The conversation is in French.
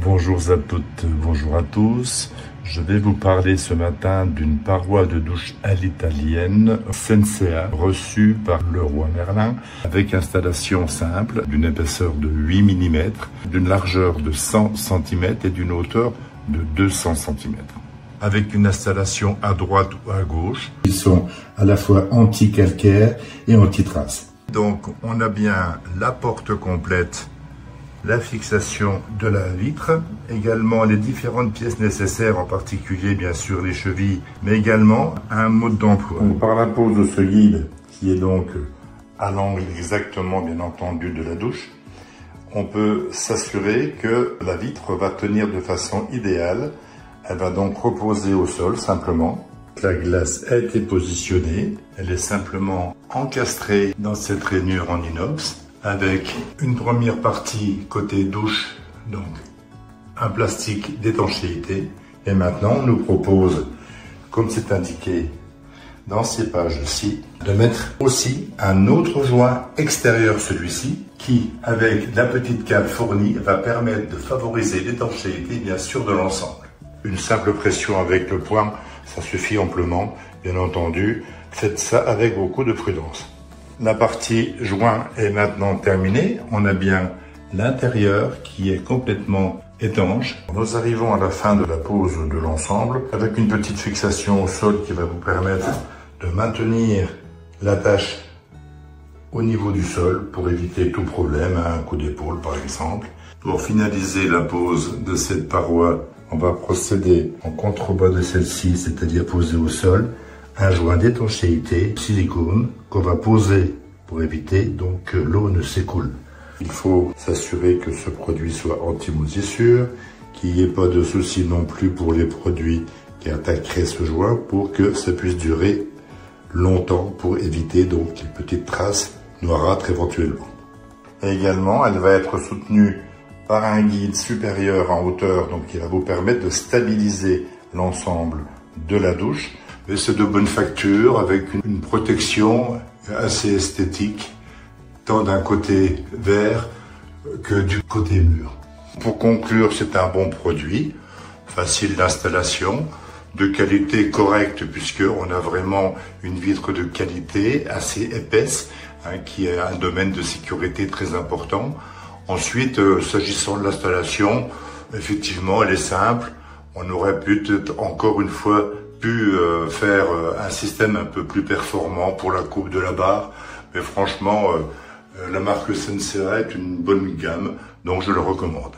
Bonjour à toutes, bonjour à tous. Je vais vous parler ce matin d'une paroi de douche à l'italienne Sensea reçue par le roi Merlin avec installation simple d'une épaisseur de 8 mm, d'une largeur de 100 cm et d'une hauteur de 200 cm. Avec une installation à droite ou à gauche. Ils sont à la fois anti-calcaire et anti-trace. Donc on a bien la porte complète, la fixation de la vitre, également les différentes pièces nécessaires, en particulier bien sûr les chevilles, mais également un mode d'emploi. Par la pose de ce guide, qui est donc à l'angle exactement bien entendu de la douche, on peut s'assurer que la vitre va tenir de façon idéale. Elle va donc reposer au sol simplement. La glace a été positionnée, elle est simplement encastrée dans cette rainure en inox, avec une première partie côté douche, donc un plastique d'étanchéité. Et maintenant, on nous propose, comme c'est indiqué dans ces pages-ci, de mettre aussi un autre joint extérieur, celui-ci, qui, avec la petite cale fournie, va permettre de favoriser l'étanchéité, bien sûr, de l'ensemble. Une simple pression avec le poing, ça suffit amplement, bien entendu. Faites ça avec beaucoup de prudence. La partie joint est maintenant terminée. On a bien l'intérieur qui est complètement étanche. Nous arrivons à la fin de la pose de l'ensemble avec une petite fixation au sol qui va vous permettre de maintenir l'attache au niveau du sol pour éviter tout problème, un coup d'épaule par exemple. Pour finaliser la pose de cette paroi, on va procéder en contrebas de celle-ci, c'est-à-dire poser au sol, un joint d'étanchéité silicone qu'on va poser pour éviter donc que l'eau ne s'écoule. Il faut s'assurer que ce produit soit anti-moisissure, qu'il n'y ait pas de souci non plus pour les produits qui attaqueraient ce joint pour que ça puisse durer longtemps pour éviter donc les petites traces noirâtres éventuellement. Et également, elle va être soutenue par un guide supérieur en hauteur, donc qui va vous permettre de stabiliser l'ensemble de la douche. Et c'est de bonne facture avec une protection assez esthétique, tant d'un côté verre que du côté mur. Pour conclure, c'est un bon produit, facile d'installation, de qualité correcte puisqu'on a vraiment une vitre de qualité assez épaisse, qui est un domaine de sécurité très important. Ensuite, s'agissant de l'installation, effectivement, elle est simple. On aurait peut-être encore une fois pu faire un système un peu plus performant pour la coupe de la barre. Mais franchement, la marque Sensea est une bonne gamme, donc je le recommande.